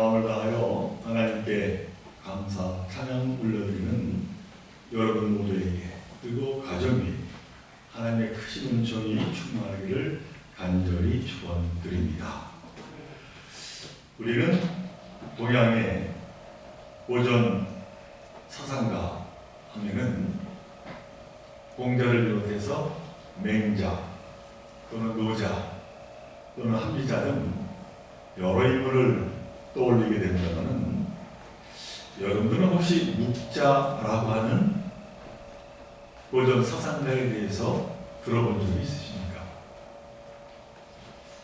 마음을 다하여 하나님께 감사, 찬양 올려드리는 여러분 모두에게 그리고 가정이 하나님의 크신 은총이 충만하기를 간절히 축원드립니다. 우리는 동양의 고전 사상가 하면은 공자를 비롯해서 맹자 또는 노자 또는 합리자 등 여러 인물을 떠올리게 된다면 여러분들은 혹시 묵자라고 하는 고전 사상가에 대해서 들어본 적이 있으십니까?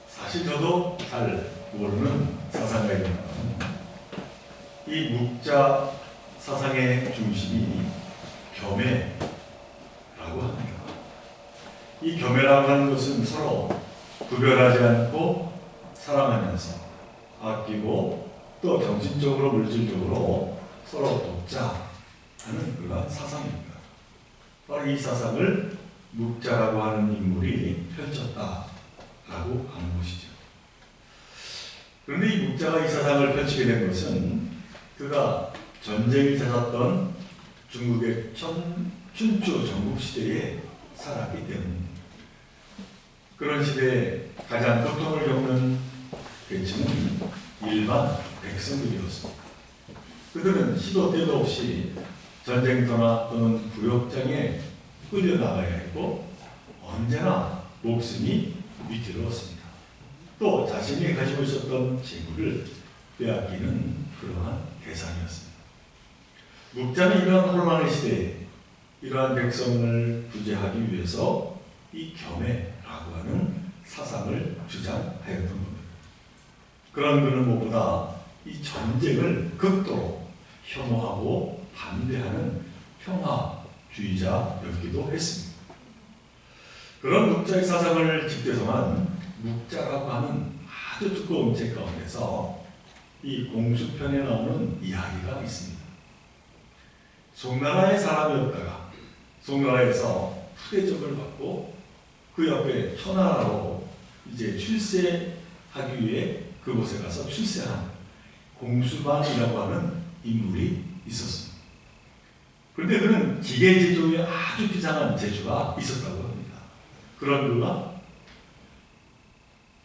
사실 저도 잘 모르는 사상가입니다. 이 묵자 사상의 중심이 겸해라고 합니다. 이 겸해라고 하는 것은 서로 구별하지 않고 사랑하면서 아끼고 또 정신적으로 물질적으로 서로 돕자하는 그러한 사상입니다. 바로 이 사상을 묵자라고 하는 인물이 펼쳤다라고 하는 것이죠. 그런데 이 묵자가 이 사상을 펼치게 된 것은 그가 전쟁이 잦았던 중국의 춘추 전국시대에 살았기 때문입니다. 그런 시대에 가장 고통을 겪는 계층은 일반 백성들이었습니다. 그들은 시도 때도 없이 전쟁터나 또는 구역장에 끌려나가야 했고 언제나 목숨이 위태로웠습니다. 또 자신이 가지고 있었던 재물을 빼앗기는 그러한 대상이었습니다. 묵자는 이러한 혼란의 시대에 이러한 백성을 구제하기 위해서 이 겸해라고 하는 사상을 주장하였던 겁니다. 그런 그는 무엇보다 이 전쟁을 극도로 혐오하고 반대하는 평화주의자였기도 했습니다. 그런 묵자의 사상을 집대성한 묵자라고 하는 아주 두꺼운 책 가운데서 이 공수편에 나오는 이야기가 있습니다. 송나라의 사람이었다가 송나라에서 후대접을 받고 그 옆에 초나라로 이제 출세하기 위해 그곳에 가서 출세한 공수반이라고 하는 인물이 있었습니다. 그런데 그는 기계 제조에 아주 비상한 재주가 있었다고 합니다. 그런 그가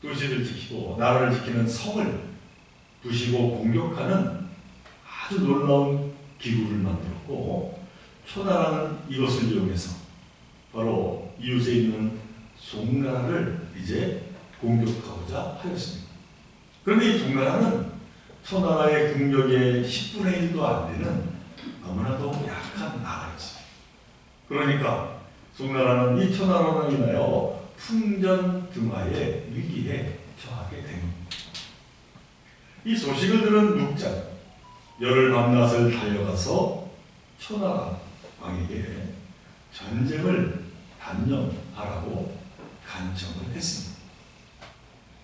도시를 지키고 나라를 지키는 성을 부시고 공격하는 아주 놀라운 기구를 만들었고 초나라는 이것을 이용해서 바로 이웃에 있는 송나라를 이제 공격하고자 하였습니다. 그런데 이 송나라는 초나라의 국력의 10분의 1도 안 되는 너무나도 약한 나라였습니다. 그러니까 송나라는 이 초나라로 인하여 풍전등화의 위기에 처하게 된 겁니다. 이 소식을 들은 묵자는 열흘 밤낮을 달려가서 초나라 왕에게 전쟁을 단념하라고 간청을 했습니다.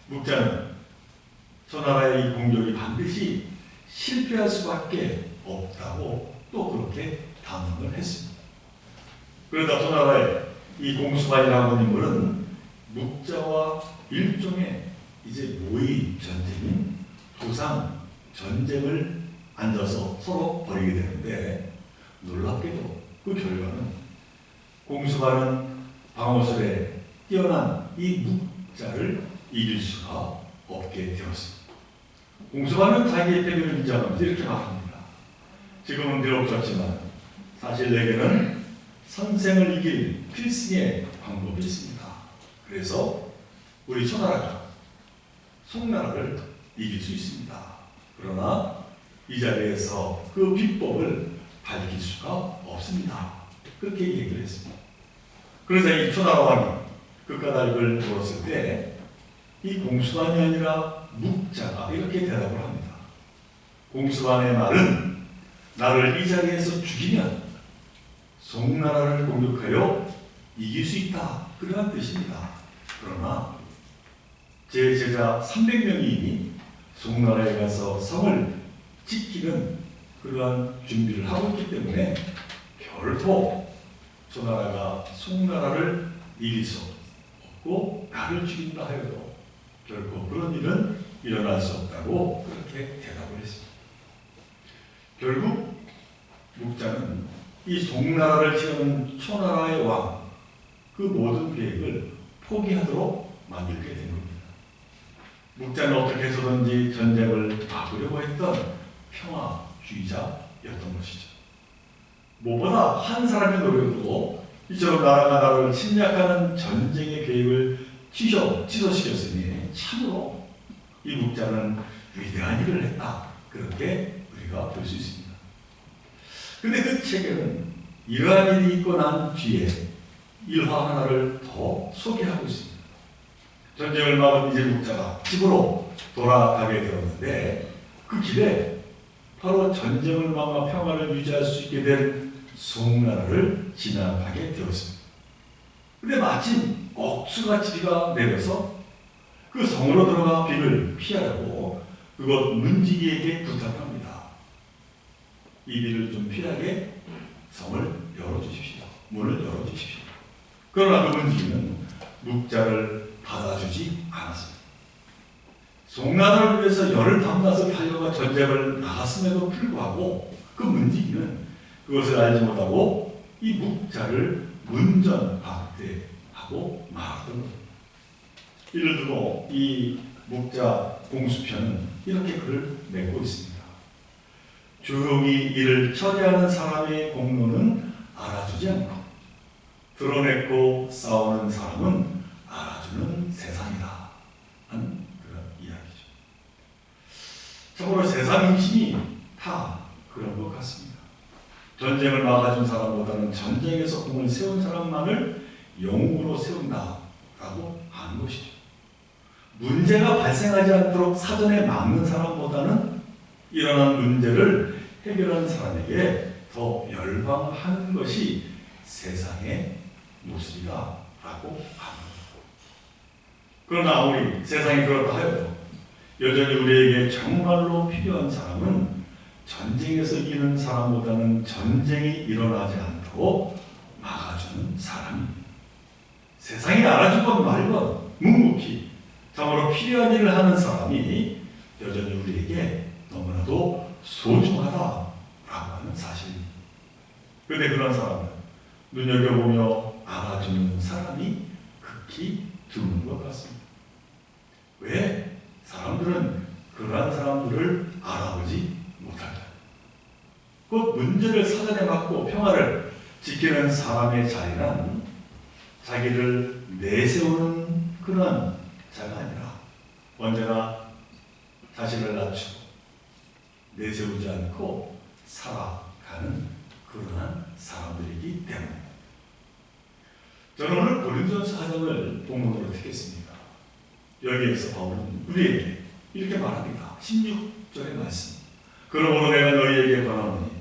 묵자는 초나라의 이 공격이 반드시 실패할 수밖에 없다고 또 그렇게 단언을 했습니다. 그러다 초나라의 이 공수반이라는 인물은 묵자와 일종의 이제 모의 전쟁인 도상 전쟁을 앉아서 서로 벌이게 되는데 놀랍게도 그 결과는 공수반은 방어술에 뛰어난 이 묵자를 이길 수가 없게 되었습니다. 공수반은 자기의 패배를 인정하면서 이렇게 말합니다. 지금은 비록 졌지만 사실 내게는 선생을 이길 필승의 방법이 있습니다. 그래서 우리 초나라가 송나라를 이길 수 있습니다. 그러나 이 자리에서 그 비법을 밝힐 수가 없습니다. 그렇게 얘기를 했습니다. 그래서 이 초나라 왕이 그 까닭을 물었을 때 이 공수반이 아니라 묵자가 이렇게 대답을 합니다. 공수반의 말은 나를 이 자리에서 죽이면 송나라를 공격하여 이길 수 있다. 그러한 뜻입니다. 그러나 제 제자 300명이 이미 송나라에 가서 성을 지키는 그러한 준비를 하고 있기 때문에 결코 초나라가 송나라를 이길 수 없고 나를 죽인다 하여도 결코 그런 일은 일어날 수 없다고 그렇게 대답을 했습니다. 결국 묵자는 이 송나라를 치는 초나라의 왕, 그 모든 계획을 포기하도록 만들게 된 겁니다. 묵자는 어떻게 해서든지 전쟁을 막으려고 했던 평화주의자였던 것이죠. 무엇보다 한 사람의 노력으로 이처럼 나라가 나라를 침략하는 전쟁의 계획을 취소시켰으니 참으로 이 묵자는 위대한 일을 했다. 그렇게 우리가 볼 수 있습니다. 그런데 그 책에는 이러한 일이 있고 난 뒤에 일화 하나를 더 소개하고 있습니다. 전쟁을 막은 이제 묵자가 집으로 돌아가게 되었는데 그 길에 바로 전쟁을 막아 평화를 유지할 수 있게 된 송나라를 지나가게 되었습니다. 그런데 마침 억수같이 비가 내려서 그 성으로 들어가 비를 피하라고 그곳 문지기에게 부탁합니다. 이 비를 좀 피하게 성을 열어주십시오. 문을 열어주십시오. 그러나 그 문지기는 묵자를 받아주지 않았습니다. 송나라를 위해서 열을 담아서 달려가 전쟁을 나갔음에도 불구하고 그 문지기는 그것을 알지 못하고 이 묵자를 문전박대하고 말았던 겁니다. 이를 두고 이 묵자 공수편은 이렇게 글을 맺고 있습니다. 조용히 이를 처리하는 사람의 공로는 알아주지 않고 드러냈고 싸우는 사람은 알아주는 세상이다 하는 그런 이야기죠. 참으로 세상 인심이 다 그런 것 같습니다. 전쟁을 막아준 사람보다는 전쟁에서 공을 세운 사람만을 영웅으로 세운다라고 하는 것이죠. 문제가 발생하지 않도록 사전에 막는 사람보다는 일어난 문제를 해결하는 사람에게 더 열광하는 것이 세상의 모습이다라고 합니다. 그러나 아무리 세상이 그렇다 하여도 여전히 우리에게 정말로 필요한 사람은 전쟁에서 이기는 사람보다는 전쟁이 일어나지 않도록 막아주는 사람입니다. 세상이 알아주건 말건 묵묵히 참으로 필요한 일을 하는 사람이 여전히 우리에게 너무나도 소중하다라고 하는 사실입니다. 그런데 그런 사람은 눈여겨보며 알아주는 사람이 극히 드문 것 같습니다. 왜 사람들은 그러한 사람들을 알아보지 못할까요? 곧 문제를 사전에 막고 평화를 지키는 사람의 자리는 자기를 내세우는 그런 자가 아니라 언제나 자신을 낮추고 내세우지 않고 살아가는 그러한 사람들이기 때문입니다. 저는 오늘 고린도전서 4장을 본문으로 듣겠습니다. 여기에서 바울은 우리에게 이렇게 말합니다. 16절의 말씀. 그러므로 내가 너희에게 권하노니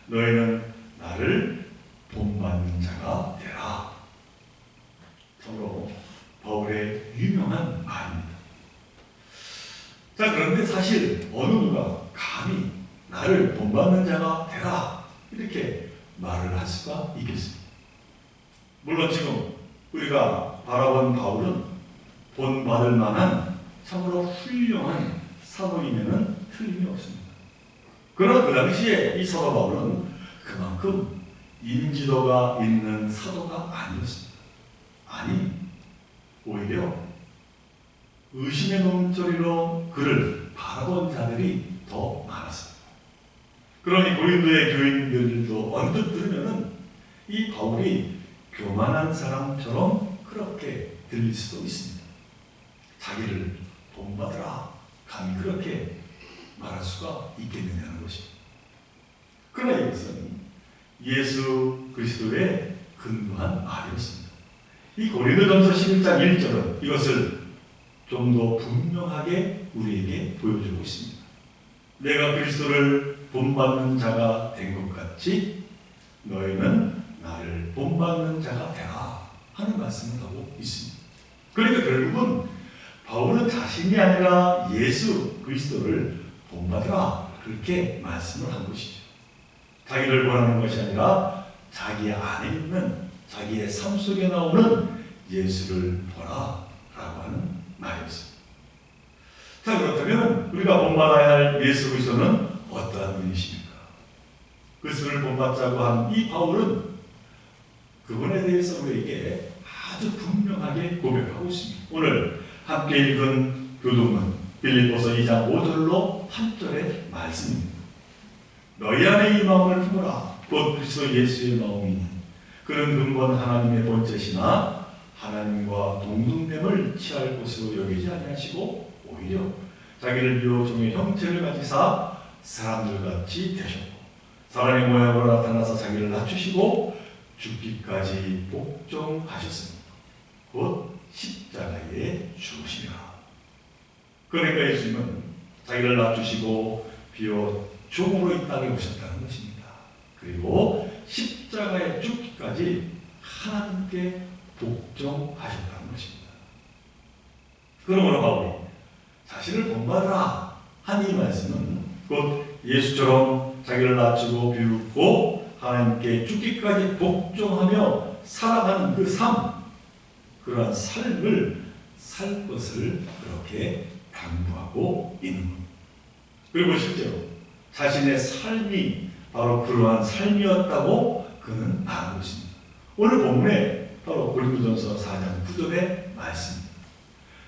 너희는 나를 본받는 자가 되라. 참으로 바울의 유명한 말입니다. 자, 그런데 사실 어느 누가 감히 나를 본받는 자가 되라 이렇게 말을 할 수가 있겠습니다. 물론 지금 우리가 바라본 바울은 본받을 만한 참으로 훌륭한 사도임에는 틀림이 없습니다. 그러나 그 당시에 이 사도 바울은 그만큼 인지도가 있는 사도가 아니었습니다. 아니, 오히려 의심의 눈초리로 그를 바라본 자들이 더 많았습니다. 그러니 고린도의 교인들도 언뜻 들으면은 이 바울이 교만한 사람처럼 그렇게 들릴 수도 있습니다. 자기를 본받으라 감히 그렇게 말할 수가 있겠느냐는 것입니다. 그러나 이것은 예수 그리스도의 근거한 말이었습니다. 이 고린도전서 11장 1절은 이것을 좀 더 분명하게 우리에게 보여주고 있습니다. 내가 그리스도를 본받는 자가 된 것 같이 너희는 나를 본받는 자가 되라 하는 말씀을 하고 있습니다. 그러니까 결국은 바울은 자신이 아니라 예수 그리스도를 본받으라 그렇게 말씀을 한 것이죠. 자기를 본하는 것이 아니라 자기 안에 있는 자기의 삶 속에 나오는 예수를 보라 라고 하는 말이었습니다. 자, 그렇다면 우리가 본받아야 할 예수 그리스도는 어떠한 분이십니까? 그리스도를 본받자고 한 이 바울은 그분에 대해서 우리에게 아주 분명하게 고백하고 있습니다. 오늘 함께 읽은 교독은 빌립보서 2장 5절로 8절의 말씀입니다. 너희 안에 이 마음을 품으라. 곧 그리스도 예수의 마음이니 그는 근본 하나님의 본체시나 하나님과 동등됨을 취할 것으로 여기지 아니하시고 오히려 자기를 비워 종의 형체를 가지사 사람들같이 되셨고 사람의 모양으로 나타나서 자기를 낮추시고 죽기까지 복종하셨습니다. 곧 십자가에 죽으시라. 그러니까 예수님은 자기를 낮추시고 비워 종으로 이 땅에 오셨다는 것입니다. 그리고 십자가에 죽기까지 하나님께 복종하셨다는 것입니다. 그러므로 바울이 자신을 본받으라 한 이 말씀은 곧 예수처럼 자기를 낮추고 비우고 하나님께 죽기까지 복종하며 살아가는 그 삶, 그러한 삶을 살 것을 그렇게 당부하고 있는 것. 그리고 실제로 자신의 삶이 바로 그러한 삶이었다고 그는 말하고 있습니다. 오늘 본문에 바로 고린도전서 4장 9절의 말씀입니다.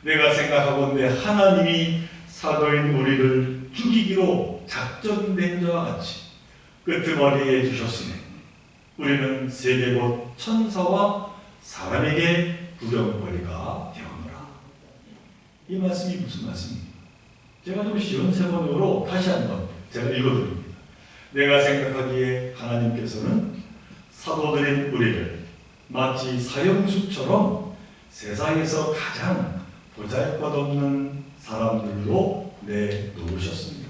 내가 생각하건대 하나님이 사도인 우리를 죽이기로 작정된 자와 같이 끄트머리에 주셨으니 우리는 세계 곧 천사와 사람에게 구경거리가 되었노라. 이 말씀이 무슨 말씀입니까? 제가 좀 쉬운 세번으로 다시 한번 제가 읽어드립니다. 내가 생각하기에 하나님께서는 사도들인 우리를 마치 사형수처럼 세상에서 가장 보잘것없는 사람들로 내놓으셨습니다.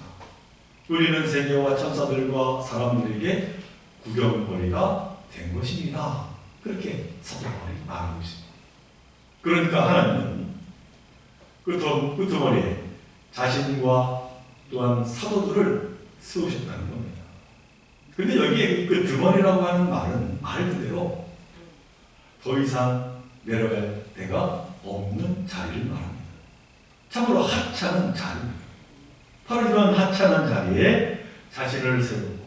우리는 세계와 천사들과 사람들에게 구경거리가 된 것입니다. 그렇게 사도 바울이 말하고 있습니다. 그러니까 하나님은 끄트머리에 자신과 또한 사도들을 세우셨다는 겁니다. 그런데 여기에 끄트머리라고 하는 말은 말 그대로 더 이상 내려갈 데가 없는 자리를 말합니다. 참으로 하찮은 자리입니다. 바로 이런 하찮은 자리에 자신을 세우고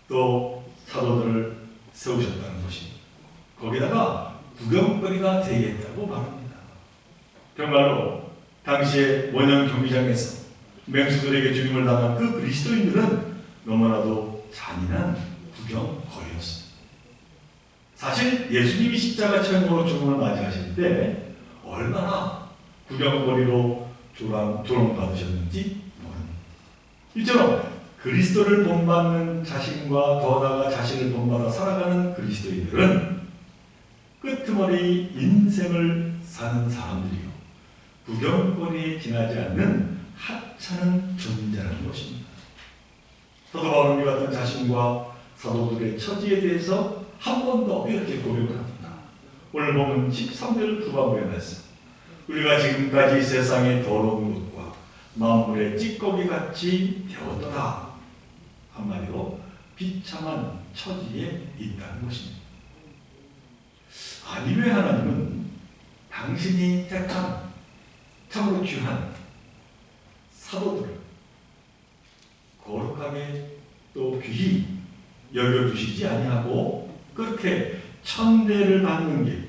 또 사도들을 세우셨다는 것입니다. 거기다가 구경거리가 되게 했다고 말합니다. 정말로 당시에 원형 경기장에서 맹수들에게 죽임을 당한 그 그리스도인들은 너무나도 잔인한 구경거리였습니다. 사실 예수님이 십자가 체험으로 죽음을 맞이하실 때 얼마나 구경거리로 조롱받으셨는지 모릅니다. 이처럼 그리스도를 본받는 자신과 더 나아가 자신을 본받아 살아가는 그리스도인들은 끄트머리 인생을 사는 사람들이요 구경거리에 지나지 않는 하찮은 존재라는 것입니다. 사도 바울이 같은 자신과 사도들의 처지에 대해서 한 번 더 이렇게 고백을 합니다. 오늘 보면 13절 후반부에 말씀. 우리가 지금까지 세상의 더러운 것과 만물의 찌꺼기 같이 되었더라. 한마디로 비참한 처지에 있다는 것입니다. 아니 왜 하나님은 당신이 택한 참으로 귀한 사도들을 거룩하게 또 귀히 여겨주시지 아니하고 그렇게 천대를 받는 길,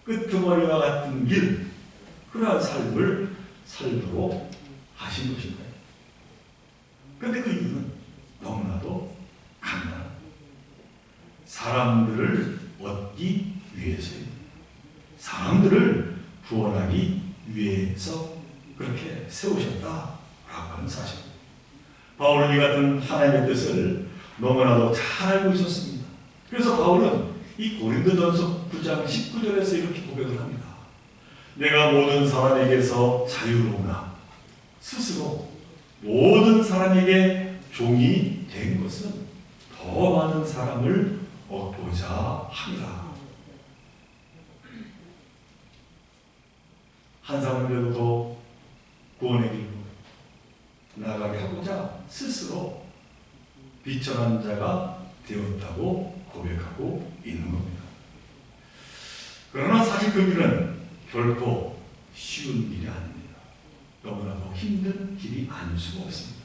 끄트머리와 같은 길, 그러한 삶을 살도록 하신 것인가요? 그런데 그 이유는 너무나도 간단합니다. 사람들을 얻기 위해서입니다. 사람들을 구원하기 위해서 그렇게 세우셨다라고 하는 사실입니다. 바울은 이 같은 하나님의 뜻을 너무나도 잘 알고 있었습니다. 그래서 바울은 이 고린도전서 9장 19절에서 이렇게 고백을 합니다. 내가 모든 사람에게서 자유로우나 스스로 모든 사람에게 종이 된 것은 더 많은 사람을 얻고자 합니다. 한 사람이라도 더 구원의 길로 나가게 하고자 스스로 비천한 자가 되었다고 고백하고 있는 겁니다. 그러나 사실 그 길은 결코 쉬운 일이 아닙니다. 너무나도 힘든 길이 아닐 수가 없습니다.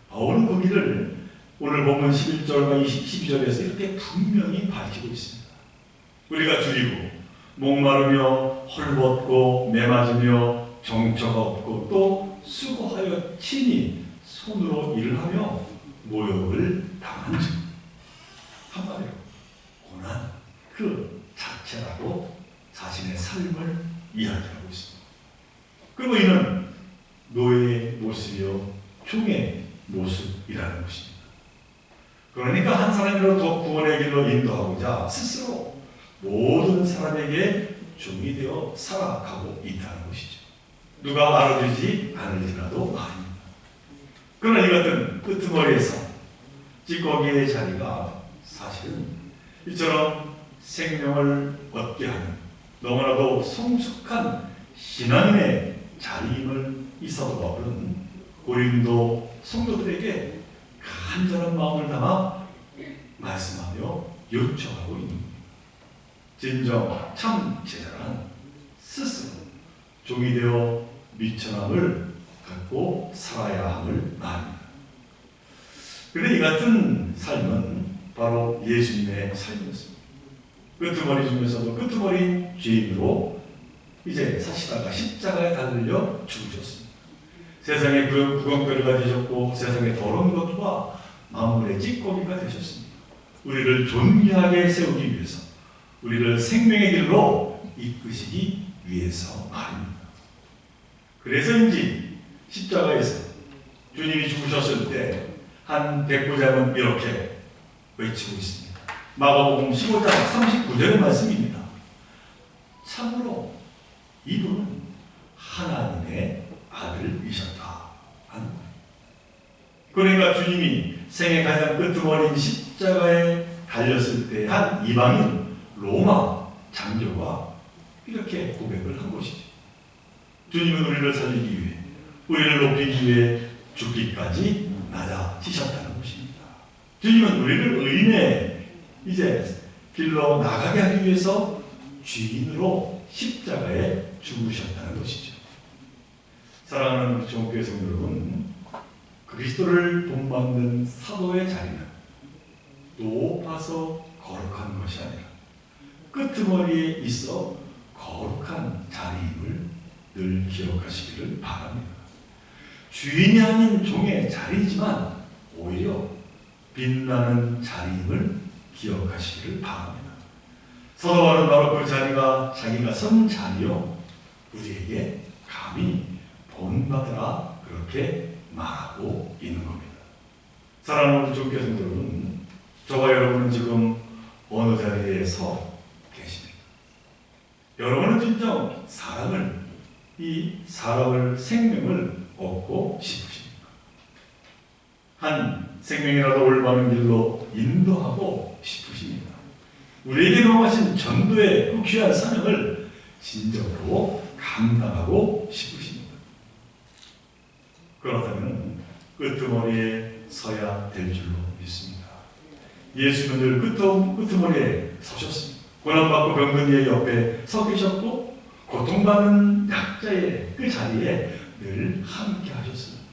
바울은 그 길을 오늘 본문 11절과 12절에서 이렇게 분명히 밝히고 있습니다. 우리가 줄이고 목마르며 헐벗고 매맞으며 정처가 없고 또 수고하여 친히 손으로 일을 하며 모욕을 당한 즉 한마디로 고난 그 자체라고 자신의 삶을 이야기하고 있습니다. 그리고 이는 노예의 모습이요 종의 모습이라는 것입니다. 그러니까 한 사람으로 구원의 길로 인도하고자 스스로 모든 사람에게 종이 되어 살아가고 있다는 것이죠. 누가 알아주지 않을지라도 말입니다. 그러나 이 같은 끄트머리에서 찌꺼기의 자리가 사실은 이처럼 생명을 얻게 하는 너무나도 성숙한 신앙인의 자리임을 이사도바울은 고린도 성도들에게 간절한 마음을 담아 말씀하며 요청하고 있는 겁니다. 진정 참 제자란 스스로 종이 되어 미천함을 갖고 살아야 함을 말합니다. 그런데 이 같은 삶은 바로 예수님의 삶이었습니다. 끄트머리 중에서도 끄트머리인 죄인으로 이제 사시다가 십자가에 달려 죽으셨습니다. 세상의 구렁텅이가 되셨고 세상의 더러운 것과 만물의 찌꺼기가 되셨습니다. 우리를 존귀하게 세우기 위해서 우리를 생명의 길로 이끄시기 위해서 말입니다. 그래서인지 십자가에서 주님이 죽으셨을 때 한 백부장은 이렇게 외치고 있습니다. 마가복음 15장 39절의 말씀입니다. 참으로 이분은 하나님의 아들이셨다. 그러니까 주님이 생애 가장 끄트머린 십자가에 달렸을 때 한 이방인 로마 장교가 이렇게 고백을 한 것이죠. 주님은 우리를 살리기 위해 우리를 높이기 위해 죽기까지 낮아지셨다는 것입니다. 주님은 우리를 의인의 이제 길로 나가게 하기 위해서 죄인으로 십자가에 죽으셨다는 것이죠. 사랑하는 우리 종교회 성도 여러분, 그리스도를 본받는 사도의 자리는 높아서 거룩한 것이 아니라 끄트머리에 있어 거룩한 자리임을 늘 기억하시기를 바랍니다. 주인이 아닌 종의 자리이지만 오히려 빛나는 자리임을 기억하시기를 바랍니다. 사도바울은 바로 그 자리가 자기가 선 자리요 우리에게 감히 본받으라 그렇게 말하고 있는 겁니다. 사랑하는 우리 종교 성도들은 저와 여러분은 지금 어느 자리에 서 계십니까? 여러분은 진정 사람을 생명을 얻고 싶으십니까? 한 생명이라도 올바른 길로 인도하고 싶으십니까? 우리에게 명하신 전도의 그 귀한 사명을 진정으로 감당하고 싶으십니까? 그렇다면 끄트머리에 서야 될 줄로 믿습니다. 예수는 늘 끄트머리에 서셨습니다. 고난받고 병든 이의 옆에 서 계셨고 고통받는 약자의 그 자리에 늘 함께 하셨습니다.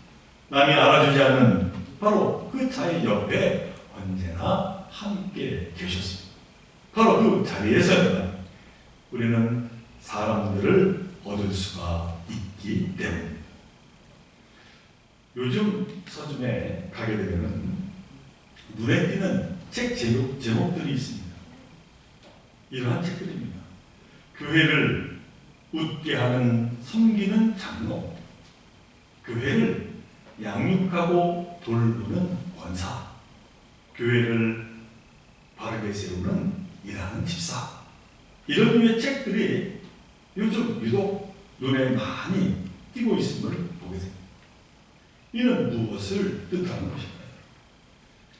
남이 알아주지 않는 바로 그 자의 옆에 언제나 함께 계셨습니다. 바로 그 자리에서만 우리는 사람들을 얻을 수가 있기 때문입니다. 요즘 서점에 가게 되면 눈에 띄는 책 제목들이 있습니다. 이러한 책들입니다. 교회를 웃게 하는 섬기는 장로, 교회를 양육하고 돌보는 권사, 교회를 바르게 세우는 일하는 집사, 이런 류의 책들이 요즘 유독 눈에 많이 띄고 있음을 보게 됩니다. 이는 무엇을 뜻하는 것일까요?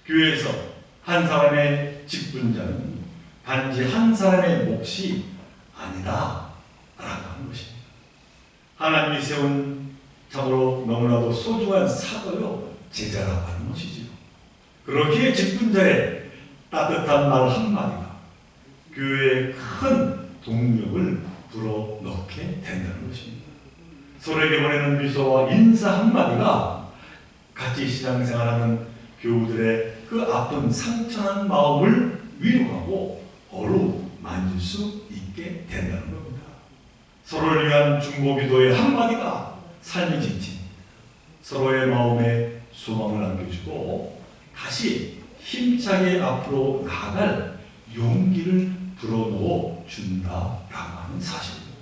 교회에서 한 사람의 직분자는 단지 한 사람의 몫이 아니다 라고 하는 것입니다. 하나님이 세운 참으로 너무나도 소중한 사도요 제자라고 하는 것이지요. 그렇기에 직분자의 따뜻한 말 한마디가 교회에 큰 동력을 불어넣게 된다는 것입니다. 서로에게 보내는 미소와 인사 한마디가 같이 신앙생활하는 교우들의 그 아픈 상처난 마음을 위로하고 어루만질 수 있게 된다는 겁니다. 서로를 위한 중보기도의 한마디가 삶이 지친 서로의 마음에 소망을 안겨주고 다시 힘차게 앞으로 나아갈 용기를 불어넣어 준다라고 하는 사실입니다.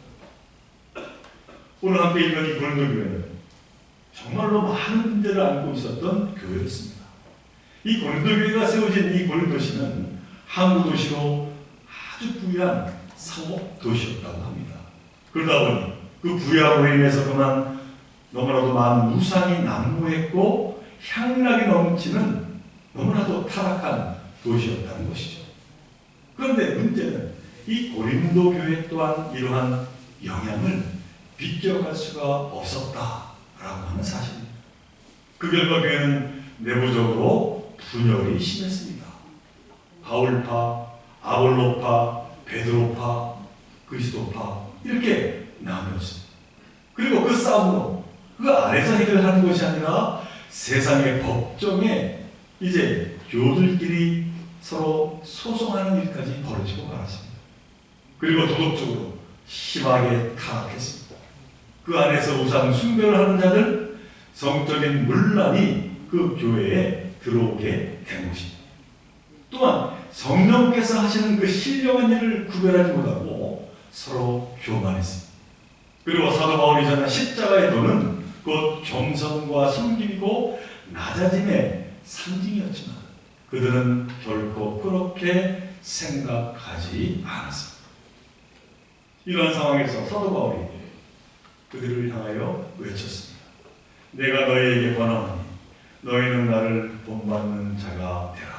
오늘 함께 읽는 이 고린도 교회는 정말로 많은 문제를 안고 있었던 교회였습니다. 이 고린도 교회가 세워진 이 고린도시는 항구 도시로 아주 부유한 상업 도시였다고 합니다. 그러다 보니 그 부유함으로 인해서 그만 너무나도 많은 우상이 난무했고 향락이 넘치는 너무나도 타락한 도시였다는 것이죠. 그런데 문제는 이 고린도 교회 또한 이러한 영향을 비껴갈 수가 없었다라고 하는 사실입니다. 그 결과 교회는 내부적으로 분열이 심했습니다. 바울파, 아볼로파, 베드로파, 그리스도파 이렇게 나누었습니다. 그리고 그 싸움으로 그 안에서 해결하는 것이 아니라 세상의 법정에 이제 교들끼리 서로 소송하는 일까지 벌어지고 말았습니다. 그리고 도덕적으로 심하게 타락했습니다. 그 안에서 우상 숭배를 하는 자들, 성적인 문란이 그 교회에 들어오게 된 것입니다. 또한 성령께서 하시는 그 신령한 일을 구별하지 못하고 서로 교만했습니다. 그리고 사도 바울이 전한 십자가의 도는 곧 겸손과 섬김이고 낮아짐의 상징이었지만 그들은 결코 그렇게 생각하지 않았습니다. 이러한 상황에서 사도 바울이 그들을 향하여 외쳤습니다. 내가 너희에게 권하노니 너희는 나를 본받는 자가 되라.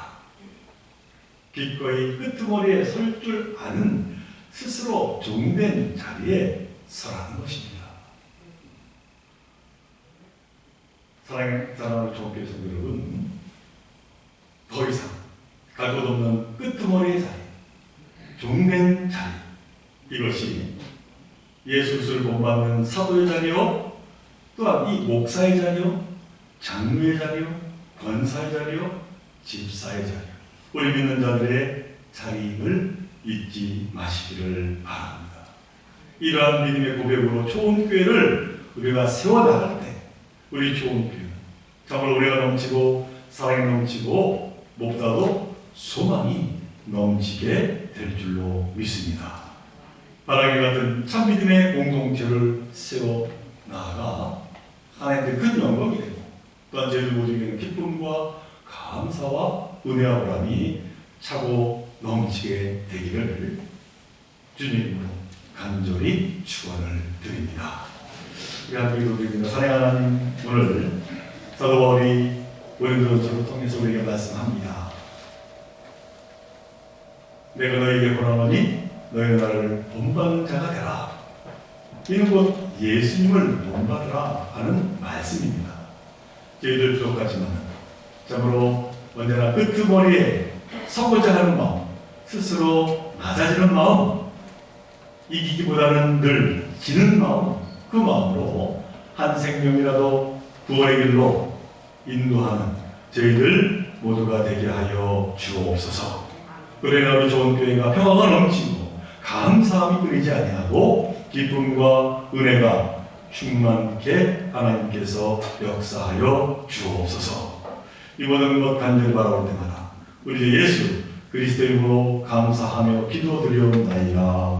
기꺼이 끄트머리에 설 줄 아는 스스로 종된 자리에 서라는 것입니다. 사랑하는 종교의 성도 여러분, 더 이상 갈 곳 없는 끄트머리의 자리, 종된 자리, 이것이 예수 그리스도를 본받는 사도의 자리요, 또한 이 목사의 자리요, 장로의 자리요, 권사의 자리요, 집사의 자리요, 우리 믿는 자들의 자리임을 잊지 마시기를 바랍니다. 이러한 믿음의 고백으로 좋은 교회를 우리가 세워나갈 때 우리 좋은 교회는 정말 우리가 넘치고 사랑이 넘치고 무엇보다도 소망이 넘치게 될 줄로 믿습니다. 바라기 같은 참 믿음의 공동체를 세워나가 하나님께 큰 영광이 되고 또한 저희들 모두에게는 기쁨과 감사와 은혜와 보람이 차고 넘치게 되기를 주님으로 간절히 축원을 드립니다. 우리 함께 기도드립니다. 사랑하는 하나님, 오늘 사도 바울이 고린도전서를 통해서 우리에게 말씀합니다. 내가 너희에게 권하노니 너희는 나를 본받는 자가 되라. 이는 곧 예수님을 본받으라 하는 말씀입니다. 저희들 부족하지만 참으로 언제나 끄트머리에 서고자 하는 마음, 스스로 낮아지는 마음, 이기기보다는 늘 지는 마음, 그 마음으로 한 생명이라도 구원의 길로 인도하는 저희들 모두가 되게 하여 주옵소서. 그러나 우리 좋은 교회가 평화가 넘치고 감사함이 끊이지 아니하고 기쁨과 은혜가 충만케 하나님께서 역사하여 주옵소서. 이 모든 것 간절히 바라볼 때마다 우리 예수 그리스도 이름으로 감사하며 기도드리옵나이다.